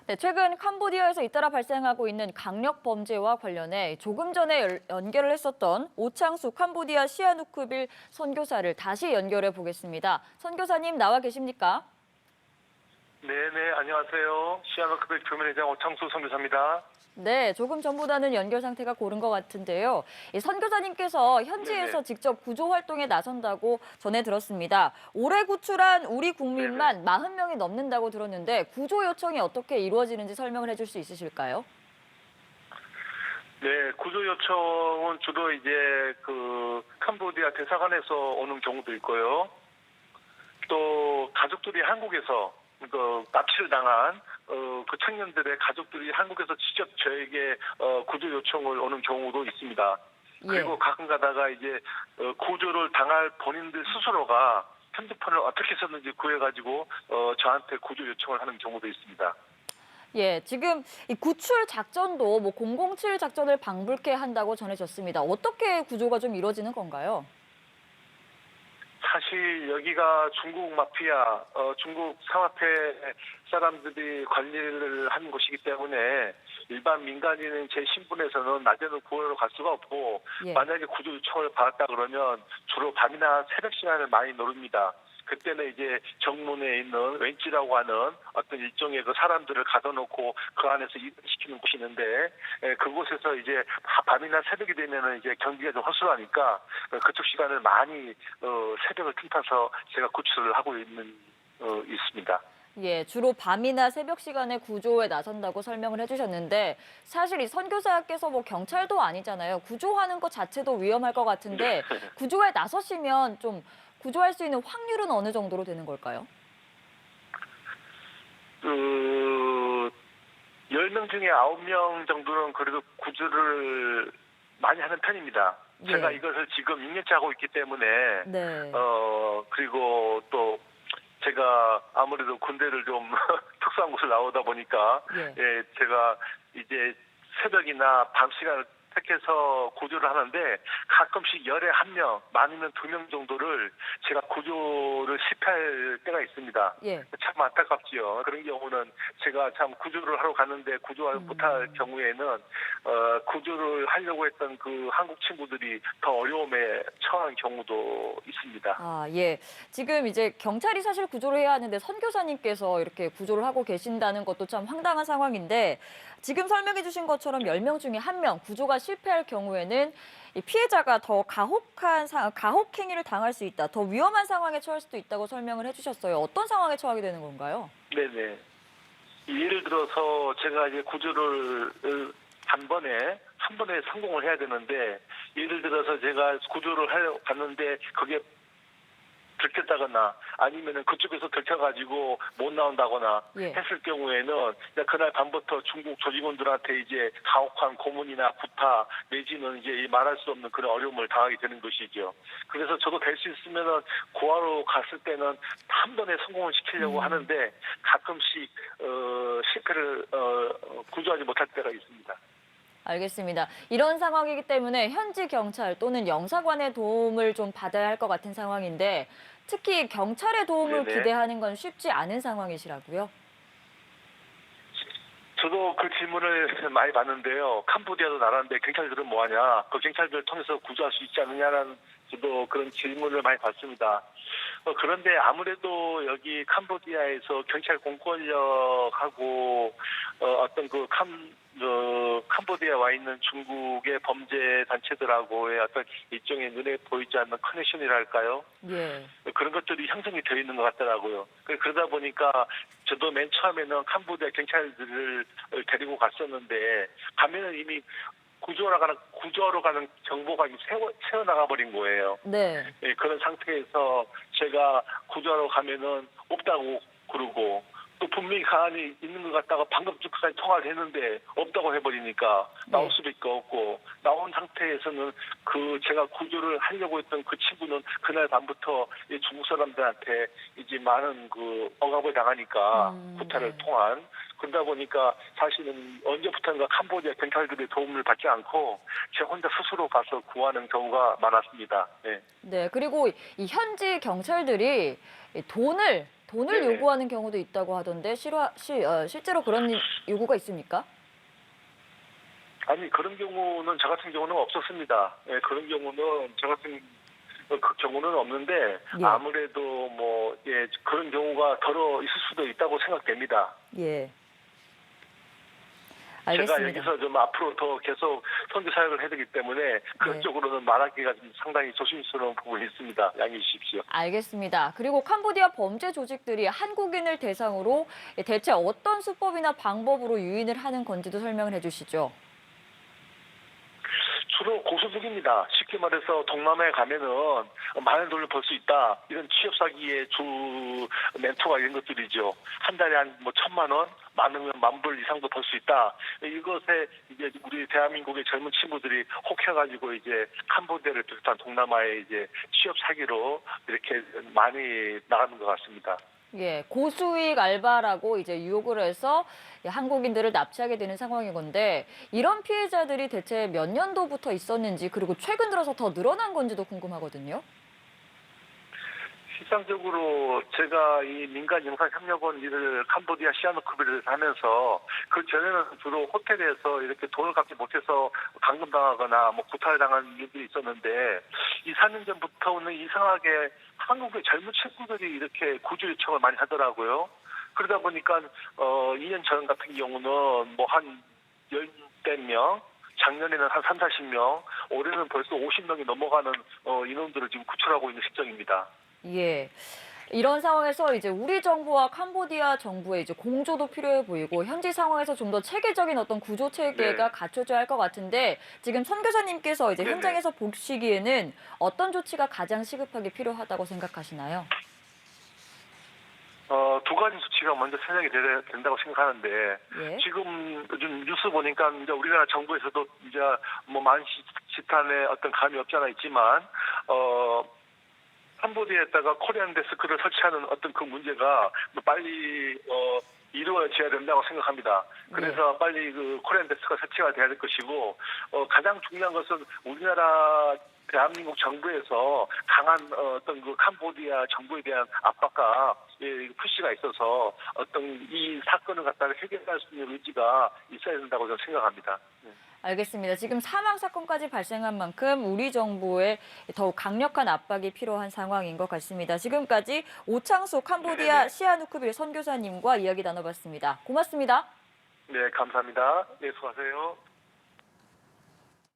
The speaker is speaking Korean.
네, 최근 캄보디아에서 잇따라 발생하고 있는 강력 범죄와 관련해 조금 전에 연결을 했었던 오창수 캄보디아 시아누크빌 선교사를 다시 연결해 보겠습니다. 선교사님 나와 계십니까? 네네, 안녕하세요. 시아노크빌 교면회장 오창수 선교사입니다. 네, 조금 전보다는 연결 상태가 고른 것 같은데요. 이 선교사님께서 현지에서 네네. 직접 구조 활동에 나선다고 전해 들었습니다. 올해 구출한 우리 국민만 40명이 넘는다고 들었는데 구조 요청이 어떻게 이루어지는지 설명을 해줄 수 있으실까요? 네, 구조 요청은 주로 이제 캄보디아 대사관에서 오는 경우도 있고요. 또 가족들이 한국에서 납치를 당한 그 청년들의 가족들이 한국에서 직접 저에게 구조 요청을 오는 경우도 있습니다. 그리고 예. 가끔 가다가 이제 구조를 당할 본인들 스스로가 핸드폰을 어떻게 썼는지 구해가지고 저한테 구조 요청을 하는 경우도 있습니다. 예, 지금 이 구출 작전도 007 작전을 방불케 한다고 전해졌습니다. 어떻게 구조가 좀 이루어지는 건가요? 사실 여기가 중국 마피아, 중국 상하패 사람들이 관리를 하는 곳이기 때문에 일반 민간인은 제 신분에서는 낮에는 구하러 갈 수가 없고 예. 만약에 구조 요청을 받았다 그러면 주로 밤이나 새벽 시간을 많이 노립니다. 그때는 이제 정문에 있는 웬치라고 하는 어떤 일종의 그 사람들을 가둬놓고 그 안에서 일을 시키는 곳이 있는데 그곳에서 이제 밤이나 새벽이 되면은 이제 경비가 좀 허술하니까 그쪽 시간을 많이 새벽을 틈타서 제가 구출을 하고 있습니다. 예, 주로 밤이나 새벽 시간에 구조에 나선다고 설명을 해주셨는데 사실 이 선교사께서 경찰도 아니잖아요. 구조하는 것 자체도 위험할 것 같은데 구조에 나서시면 좀 구조할 수 있는 확률은 어느 정도로 되는 걸까요? 10명 중에 9명 정도는 그래도 구조를 많이 하는 편입니다. 예. 제가 이것을 지금 6년째 하고 있기 때문에, 네. 그리고 또 제가 아무래도 군대를 좀 특수한 곳을 나오다 보니까, 예. 예, 제가 이제 새벽이나 밤 시간을 택해서 구조를 하는데 가끔씩 열에 1명, 많으면 2명 정도를 제가 구조를 실패할 때가 있습니다. 예. 참 안타깝지요. 그런 경우는 제가 참 구조를 하러 갔는데 구조를 못할 경우에는 구조를 하려고 했던 그 한국 친구들이 더 어려움에 처한 경우도 있습니다. 아, 예. 지금 이제 경찰이 사실 구조를 해야 하는데 선교사님께서 이렇게 구조를 하고 계신다는 것도 참 황당한 상황인데 지금 설명해 주신 것처럼 10명 중에 1명 구조가 실패할 경우에는 이 피해자가 더 가혹 행위를 당할 수 있다. 더 위험한 상황에 처할 수도 있다고 설명을 해 주셨어요. 어떤 상황에 처하게 되는 건가요? 네네. 예를 들어서 제가 이제 구조를 한 번에 성공을 해야 되는데 예를 들어서 제가 구조를 하러 갔는데 그게 들켰다거나 아니면은 그쪽에서 들켜가지고 못 나온다거나 예. 했을 경우에는 그날 밤부터 중국 조직원들한테 이제 가혹한 고문이나 구타 내지는 이제 말할 수 없는 그런 어려움을 당하게 되는 것이죠. 그래서 저도 될 수 있으면은 구하러 갔을 때는 한 번에 성공을 시키려고 하는데 가끔씩 실패를 구조하지 못할 때가 있습니다. 알겠습니다. 이런 상황이기 때문에 현지 경찰 또는 영사관의 도움을 좀 받아야 할 것 같은 상황인데 특히 경찰의 도움을 네네. 기대하는 건 쉽지 않은 상황이시라고요? 저도 그 질문을 많이 받는데요. 캄보디아도 나라인데 경찰들은 뭐하냐? 그 경찰들을 통해서 구조할 수 있지 않느냐라는 저도 그런 질문을 많이 받습니다. 그런데 아무래도 여기 캄보디아에서 경찰 공권력하고 어떤 캄보디아에 와 있는 중국의 범죄 단체들하고의 어떤 일종의 눈에 보이지 않는 커넥션이랄까요? 예. 그런 것들이 형성이 되어 있는 것 같더라고요. 그러다 보니까 저도 맨 처음에는 캄보디아 경찰들을 데리고 갔었는데 가면은 이미 구조하러 가는 정보가 이미 새어나가 버린 거예요. 네. 예, 그런 상태에서 제가 구조하러 가면은 없다고 그러고 또 분명히 가만히 있는 것 같다가 방금 전까지 통화를 했는데 없다고 해버리니까 나올 네. 수밖에 없고 나온 상태에서는 제가 구조를 하려고 했던 그 친구는 그날 밤부터 이 중국 사람들한테 이제 많은 그 억압을 당하니까 구타를 네. 통한 그러다 보니까 사실은 언제부턴가 캄보디아 경찰들의 도움을 받지 않고 제 혼자 스스로 가서 구하는 경우가 많았습니다. 네. 네. 그리고 이 현지 경찰들이 이 돈을 돈을 네네. 요구하는 경우도 있다고 하던데 실제로 그런 요구가 있습니까? 아니 그런 경우는 저 같은 경우는 없었습니다. 예, 그런 경우는 저 같은 그 경우는 없는데 예. 아무래도 뭐 예, 그런 경우가 덜어 있을 수도 있다고 생각됩니다. 예. 제가 알겠습니다. 여기서 좀 앞으로 더 계속 선교 사역을 해야 되기 때문에 그런 네. 쪽으로는 말하기가 좀 상당히 조심스러운 부분이 있습니다. 양해해 주십시오. 알겠습니다. 그리고 캄보디아 범죄 조직들이 한국인을 대상으로 대체 어떤 수법이나 방법으로 유인을 하는 건지도 설명을 해주시죠. 주로 고소득입니다. 쉽게 말해서 동남아에 가면은 많은 돈을 벌 수 있다. 이런 취업 사기의 주 멘토가 이런 것들이죠. 한 달에 한 뭐 1,000만 원, 많으면 10,000불 이상도 벌 수 있다. 이것에 이제 우리 대한민국의 젊은 친구들이 혹해가지고 이제 캄보디아를 비롯한 동남아에 이제 취업 사기로 이렇게 많이 나가는 것 같습니다. 예, 고수익 알바라고 이제 유혹을 해서 한국인들을 납치하게 되는 상황인 건데 이런 피해자들이 대체 몇 년도부터 있었는지 그리고 최근 들어서 더 늘어난 건지도 궁금하거든요. 실상적으로 제가 이 민간 영상협력원 일을 캄보디아 시아누쿠비를 하면서 그 전에는 주로 호텔에서 이렇게 돈을 갚지 못해서 감금당하거나 뭐 구타를 당한 일들이 있었는데 2, 4년 전부터는 이상하게 한국의 젊은 친구들이 이렇게 구조 요청을 많이 하더라고요. 그러다 보니까 2년 전 같은 경우는 뭐 한 10대 명, 작년에는 한 3, 40명, 올해는 벌써 50명이 넘어가는 인원들을 지금 구출하고 있는 실정입니다. 예. 이런 상황에서 이제 우리 정부와 캄보디아 정부의 이제 공조도 필요해 보이고 현지 상황에서 좀 더 체계적인 어떤 구조 체계가 네. 갖춰져야 할 것 같은데 지금 선교사님께서 이제 네네. 현장에서 보시기에는 어떤 조치가 가장 시급하게 필요하다고 생각하시나요? 두 가지 수치가 먼저 생각이 된다고 생각하는데, 예. 지금 요즘 뉴스 보니까 이제 우리나라 정부에서도 이제 뭐 만시지탄의 어떤 감이 없지 않아 있지만, 캄보디아에다가 코리안 데스크를 설치하는 어떤 그 문제가 뭐 빨리, 이루어져야 된다고 생각합니다. 그래서 빨리 그 코리안 데스크가 설치가 돼야 될 것이고, 가장 중요한 것은 우리나라 대한민국 정부에서 강한 어떤 그 캄보디아 정부에 대한 압박과 예, 푸시가 있어서 어떤 이 사건을 갖다가 해결할 수 있는 의지가 있어야 된다고 저는 생각합니다. 알겠습니다. 지금 사망 사건까지 발생한 만큼 우리 정부에 더욱 강력한 압박이 필요한 상황인 것 같습니다. 지금까지 오창수 캄보디아 네네. 시아누쿠빌 선교사님과 이야기 나눠봤습니다. 고맙습니다. 네, 감사합니다. 네, 수고하세요.